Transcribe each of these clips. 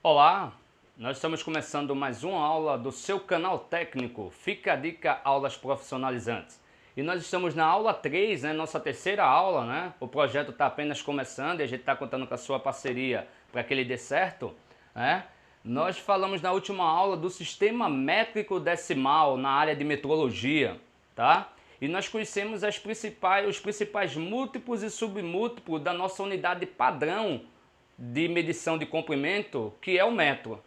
Olá, nós estamos começando mais uma aula do seu canal técnico Fica a Dica Aulas Profissionalizantes. E nós estamos na aula 3, nossa terceira aula, né? O projeto está apenas começando e a gente está contando com a sua parceria para que ele dê certo, né? Nós falamos na última aula do sistema métrico decimal na área de metrologia, tá? E nós conhecemos os principais múltiplos e submúltiplos da nossa unidade padrão de medição de comprimento, que é o metro,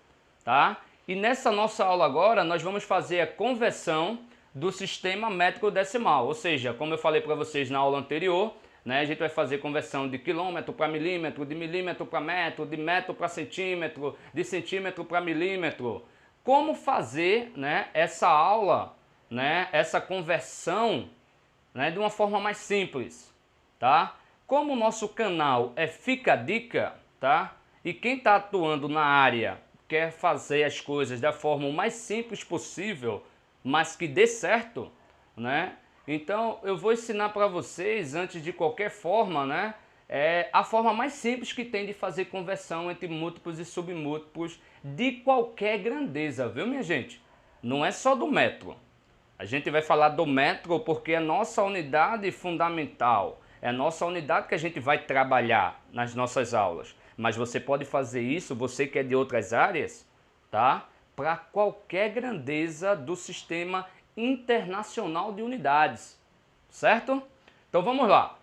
tá? E nessa nossa aula agora nós vamos fazer a conversão do sistema métrico decimal, ou seja, como eu falei para vocês na aula anterior, né, a gente vai fazer conversão de quilômetro para milímetro, de milímetro para metro, de metro para centímetro, de centímetro para milímetro. Como fazer, né, essa aula, né, essa conversão, né, de uma forma mais simples, tá? Como o nosso canal é Fica a Dica, tá? E quem está atuando na área quer fazer as coisas da forma o mais simples possível, mas que dê certo, né? Então eu vou ensinar para vocês, antes de qualquer forma, né, a forma mais simples que tem de fazer conversão entre múltiplos e submúltiplos de qualquer grandeza, viu, minha gente? Não é só do metro. A gente vai falar do metro porque é a nossa unidade fundamental, é a nossa unidade que a gente vai trabalhar nas nossas aulas. Mas você pode fazer isso, você que é de outras áreas, tá? Para qualquer grandeza do sistema internacional de unidades, certo? Então vamos lá.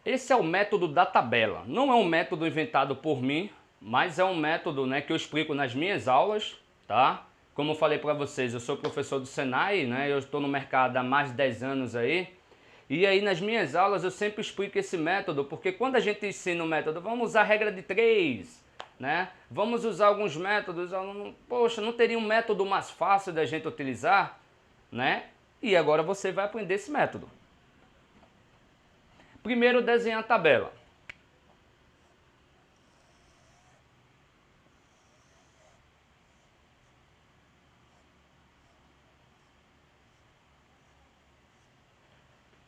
Esse é o método da tabela. Não é um método inventado por mim, mas é um método, né, que eu explico nas minhas aulas, tá? Como eu falei para vocês, eu sou professor do Senai, né? Eu estou no mercado há mais de 10 anos aí. E aí nas minhas aulas eu sempre explico esse método, porque quando a gente ensina o método, vamos usar a regra de 3, né? Vamos usar alguns métodos, poxa, não teria um método mais fácil da gente utilizar, né? E agora você vai aprender esse método. Primeiro, desenhar a tabela.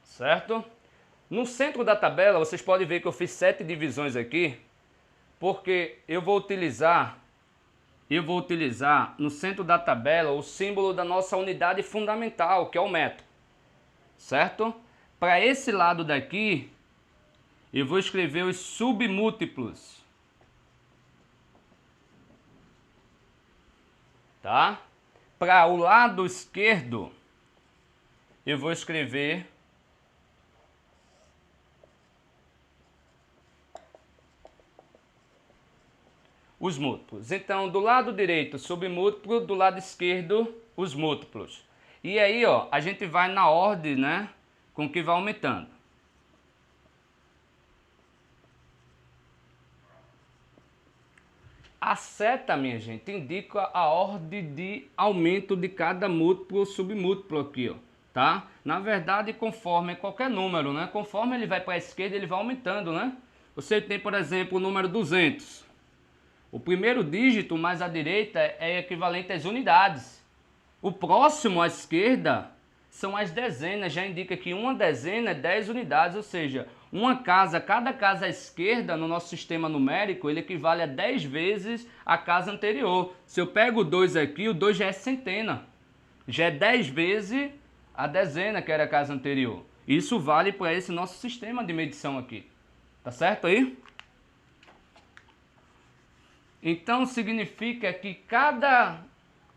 Certo? No centro da tabela, vocês podem ver que eu fiz 7 divisões aqui, porque eu vou utilizar no centro da tabela o símbolo da nossa unidade fundamental, que é o metro. Certo? Para esse lado daqui, eu vou escrever os submúltiplos. Tá? Para o lado esquerdo, eu vou escrever os múltiplos. Então, do lado direito, submúltiplo, do lado esquerdo, os múltiplos. E aí, ó, a gente vai na ordem, né, com que vai aumentando. A seta, minha gente, indica a ordem de aumento de cada múltiplo ou submúltiplo aqui, ó, tá? Na verdade, conforme qualquer número, né? Conforme ele vai para a esquerda, ele vai aumentando, né? Você tem, por exemplo, o número 200. O primeiro dígito mais à direita é equivalente às unidades. O próximo à esquerda são as dezenas, já indica que uma dezena é 10 unidades, ou seja, cada casa à esquerda no nosso sistema numérico, ele equivale a 10 vezes a casa anterior. Se eu pego o 2 aqui, o 2 já é centena, já é 10 vezes a dezena que era a casa anterior. Isso vale para esse nosso sistema de medição aqui. Tá certo aí? Então significa que cada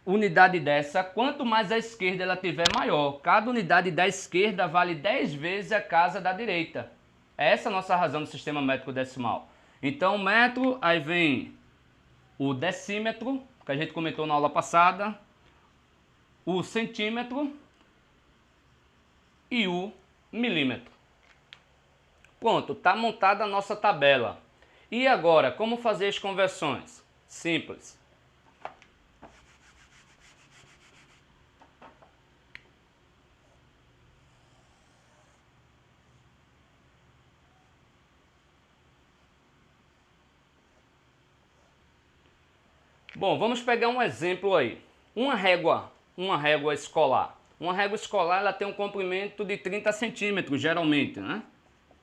unidade dessa, quanto mais à esquerda ela tiver, maior. Cada unidade da esquerda vale 10 vezes a casa da direita. Essa é a nossa razão do sistema métrico decimal. Então o metro, aí vem o decímetro, que a gente comentou na aula passada, o centímetro e o milímetro. Pronto, está montada a nossa tabela. E agora, como fazer as conversões? Simples. Bom, vamos pegar um exemplo aí. Uma régua escolar. Uma régua escolar ela tem um comprimento de 30 centímetros, geralmente, né?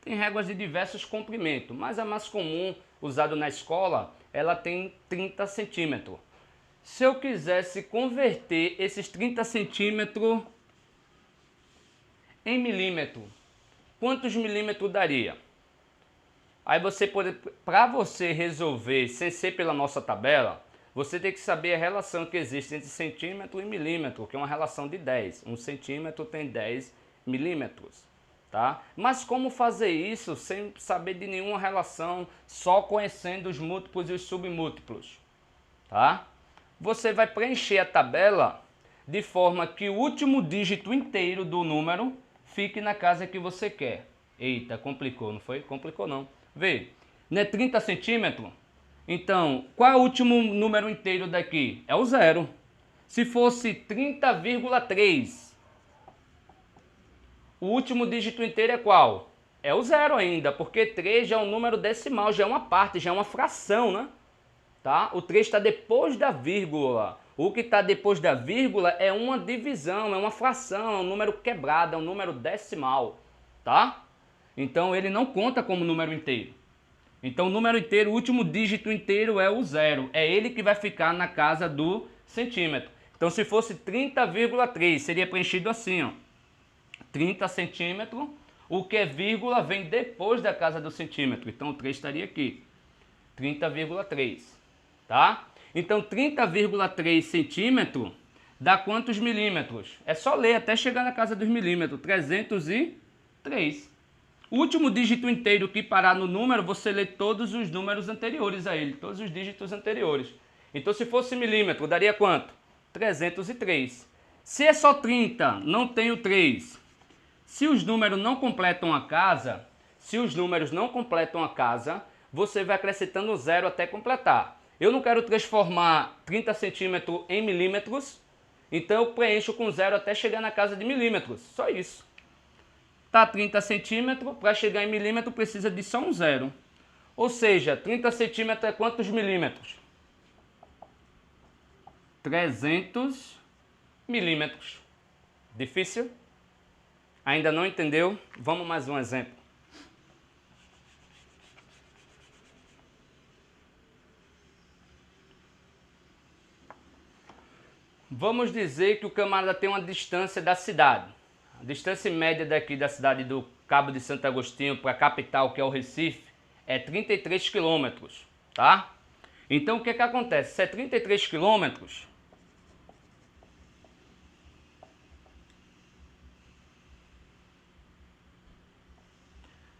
Tem réguas de diversos comprimentos, mas a mais comum, usada na escola, ela tem 30 centímetros. Se eu quisesse converter esses 30 centímetros em milímetro, quantos milímetros daria? Aí você pode, para você resolver sem ser pela nossa tabela, você tem que saber a relação que existe entre centímetro e milímetro, que é uma relação de 10. 1 centímetro tem 10 milímetros, tá? Mas como fazer isso sem saber de nenhuma relação, só conhecendo os múltiplos e os submúltiplos, tá? Você vai preencher a tabela de forma que o último dígito inteiro do número fique na casa que você quer. Eita, complicou, não foi? Complicou não. Vê, não é 30 centímetros? Então, qual é o último número inteiro daqui? É o zero. Se fosse 30,3, o último dígito inteiro é qual? É o zero ainda, porque 3 já é um número decimal, já é uma parte, já é uma fração, né? Tá? O 3 está depois da vírgula. O que está depois da vírgula é uma divisão, é uma fração, é um número quebrado, é um número decimal, tá? Então ele não conta como número inteiro. Então o número inteiro, o último dígito inteiro é o zero. É ele que vai ficar na casa do centímetro. Então se fosse 30,3, seria preenchido assim, ó. 30 centímetros, o que é vírgula vem depois da casa do centímetro. Então o 3 estaria aqui. 30,3, tá? Então 30,3 centímetros dá quantos milímetros? É só ler até chegar na casa dos milímetros. 303. O último dígito inteiro que parar no número, você lê todos os números anteriores a ele, todos os dígitos anteriores. Então se fosse milímetro, daria quanto? 303. Se é só 30, não tem o 3. Se os números não completam a casa, você vai acrescentando zero até completar. Eu não quero transformar 30 centímetros em milímetros, então eu preencho com zero até chegar na casa de milímetros. Só isso. Tá 30 centímetros, para chegar em milímetro precisa de só um zero. Ou seja, 30 centímetros é quantos milímetros? 300 milímetros. Difícil? Ainda não entendeu? Vamos mais um exemplo. Vamos dizer que o camarada tem uma distância da cidade. A distância média daqui da cidade do Cabo de Santo Agostinho para a capital, que é o Recife, é 33 quilômetros, tá? Então o que acontece? Se é 33 quilômetros,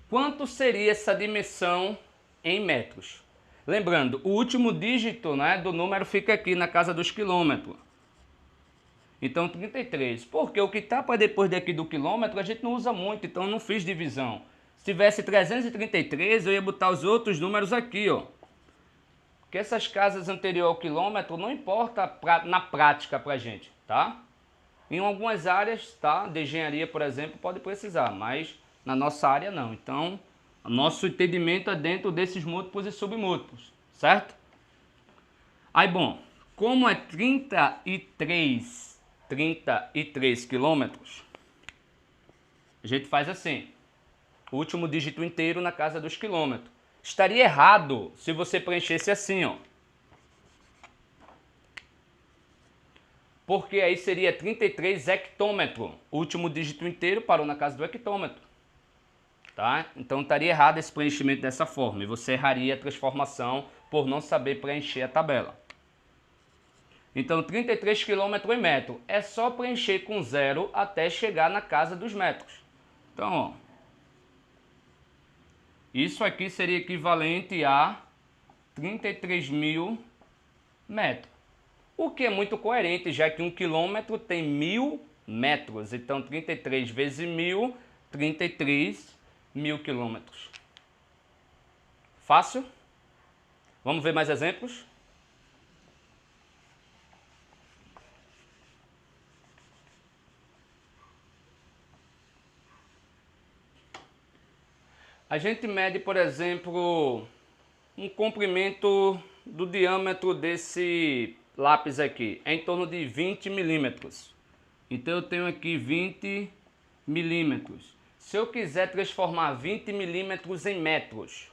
quanto seria essa dimensão em metros? Lembrando, o último dígito, né, do número fica aqui na casa dos quilômetros. Então 33, porque o que está para depois daqui do quilômetro a gente não usa muito, então eu não fiz divisão. Se tivesse 333, eu ia botar os outros números aqui, ó. Porque essas casas anterior ao quilômetro não importa na prática para a gente, tá? Em algumas áreas, tá? De engenharia, por exemplo, pode precisar, mas na nossa área não. Então, o nosso entendimento é dentro desses múltiplos e submúltiplos, certo? Aí, bom, como é 33 quilômetros, a gente faz assim, o último dígito inteiro na casa dos quilômetros. Estaria errado se você preenchesse assim, ó. Porque aí seria 33 hectômetro. O último dígito inteiro parou na casa do hectômetro. Tá? Então estaria errado esse preenchimento dessa forma. E você erraria a transformação por não saber preencher a tabela. Então 33 km em metro. É só preencher com zero até chegar na casa dos metros. Então, ó, isso aqui seria equivalente a 33.000 metros. O que é muito coerente, já que 1 quilômetro tem 1.000 metros. Então 33 vezes 1.000, 33.000 quilômetros. Fácil? Vamos ver mais exemplos? A gente mede, por exemplo, um comprimento do diâmetro desse lápis aqui, é em torno de 20 milímetros. Então eu tenho aqui 20 milímetros. Se eu quiser transformar 20 milímetros em metros,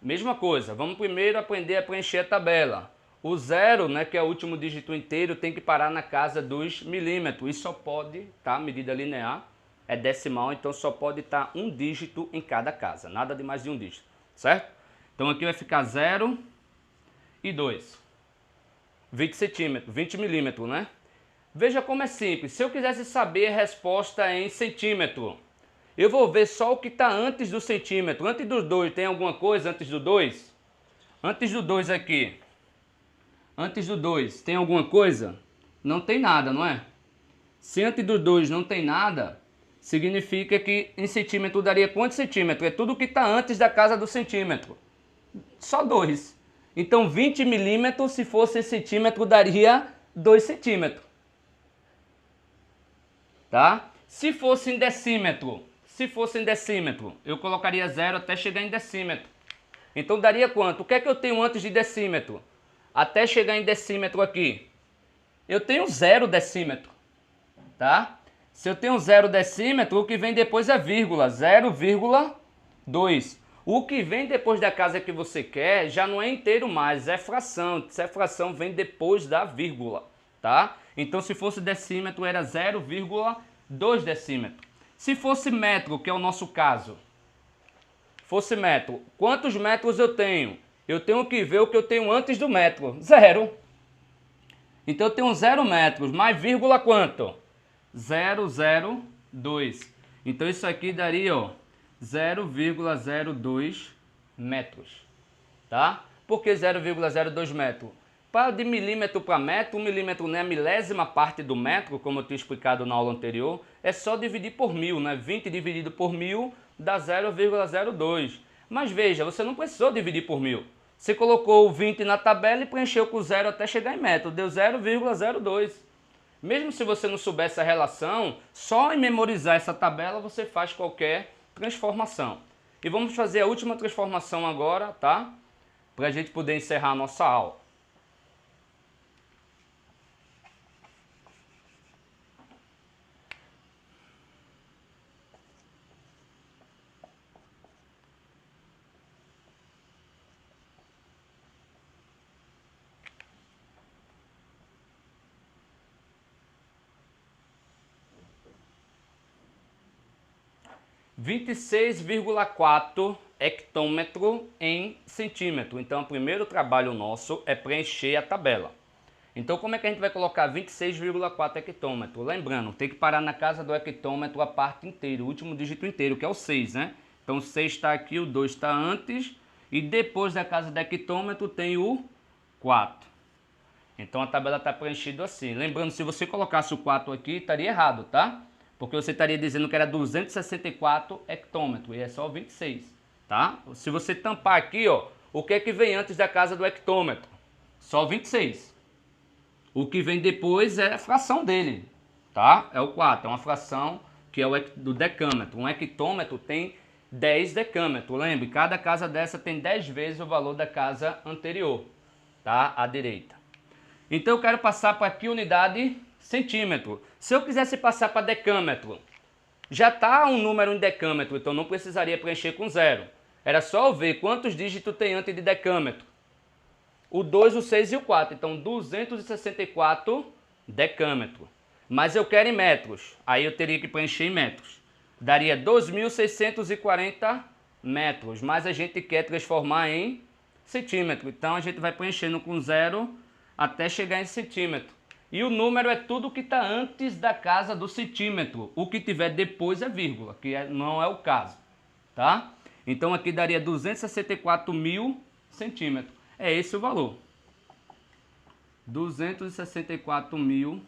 mesma coisa, vamos primeiro aprender a preencher a tabela. O 0, né, que é o último dígito inteiro, tem que parar na casa dos milímetros. E só pode, tá? Medida linear, é decimal, então só pode estar um dígito em cada casa. Nada de mais de um dígito, certo? Então aqui vai ficar 0 e 2. 20 centímetros, 20 milímetros, né? Veja como é simples. Se eu quisesse saber a resposta em centímetro, eu vou ver só o que está antes do centímetro. Antes do 2, tem alguma coisa antes do 2? Antes do 2 aqui. Antes do 2, tem alguma coisa? Não tem nada, não é? Se antes do 2 não tem nada, significa que em centímetro daria quantos centímetros? É tudo que está antes da casa do centímetro. Só 2. Então 20 milímetros, se fosse em centímetro, daria 2 centímetros. Tá? Se fosse em decímetro, eu colocaria 0 até chegar em decímetro. Então daria quanto? O que é que eu tenho antes de decímetro? Até chegar em decímetro aqui. Eu tenho 0 decímetro. Tá? Se eu tenho 0 decímetro, o que vem depois é vírgula, 0,2. O que vem depois da casa que você quer já não é inteiro mais, é fração. Se é fração, vem depois da vírgula, tá? Então, se fosse decímetro, era 0,2 decímetro. Se fosse metro, que é o nosso caso, fosse metro, quantos metros eu tenho? Eu tenho que ver o que eu tenho antes do metro, 0. Então, eu tenho 0 metros, mais vírgula quanto? 0,02. Então, isso aqui daria, ó, 0,02 metros, tá? Por que 0,02 metro? Para de milímetro para metro, 1 milímetro não é a milésima parte do metro, como eu tinha explicado na aula anterior, é só dividir por 1000, né? 20 dividido por 1000 dá 0,02. Mas veja, você não precisou dividir por 1000. Você colocou o 20 na tabela e preencheu com 0 até chegar em metro, deu 0,02. Mesmo se você não soubesse a relação, só em memorizar essa tabela você faz qualquer transformação. E vamos fazer a última transformação agora, tá? Para a gente poder encerrar a nossa aula. (26,4 hectômetro em centímetro). Então, o primeiro trabalho nosso é preencher a tabela. Então, como é que a gente vai colocar 26,4 hectômetro? Lembrando, tem que parar na casa do hectômetro a parte inteira, o último dígito inteiro, que é o 6, né? Então, o 6 está aqui, o 2 está antes, e depois da casa do hectômetro tem o 4. Então, a tabela está preenchida assim. Lembrando, se você colocasse o 4 aqui, estaria errado, tá? Porque você estaria dizendo que era 264 hectômetros, e é só 26, tá? Se você tampar aqui, ó, o que é que vem antes da casa do hectômetro? Só 26. O que vem depois é a fração dele, tá? É o 4, é uma fração que é o do decâmetro. Um hectômetro tem 10 decâmetros, lembre, cada casa dessa tem 10 vezes o valor da casa anterior, tá? À direita. Então eu quero passar para aqui unidade centímetro. Se eu quisesse passar para decâmetro, já está um número em decâmetro, então não precisaria preencher com 0. Era só eu ver quantos dígitos tem antes de decâmetro. O 2, o 6 e o 4. Então 264 decâmetro. Mas eu quero em metros. Aí eu teria que preencher em metros. Daria 2.640 metros. Mas a gente quer transformar em centímetro. Então a gente vai preenchendo com 0 até chegar em centímetro. E o número é tudo que está antes da casa do centímetro. O que tiver depois é vírgula, que não é o caso, tá? Então aqui daria 264 mil centímetros. É esse o valor. 264 mil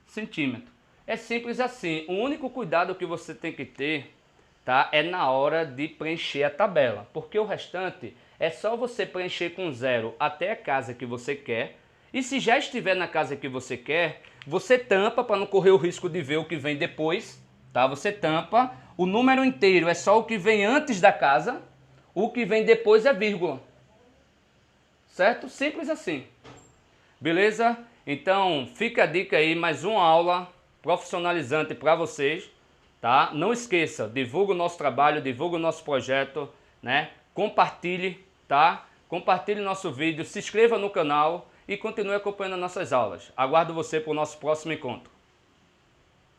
centímetros. É simples assim. O único cuidado que você tem que ter, tá, é na hora de preencher a tabela. Porque o restante é só você preencher com 0 até a casa que você quer. E se já estiver na casa que você quer, você tampa para não correr o risco de ver o que vem depois, tá? Você tampa, o número inteiro é só o que vem antes da casa, o que vem depois é vírgula. Certo? Simples assim. Beleza? Então fica a dica aí, mais uma aula profissionalizante para vocês, tá? Não esqueça, divulga o nosso trabalho, divulga o nosso projeto, né? Compartilhe, tá? Compartilhe nosso vídeo, se inscreva no canal e continue acompanhando nossas aulas. Aguardo você para o nosso próximo encontro.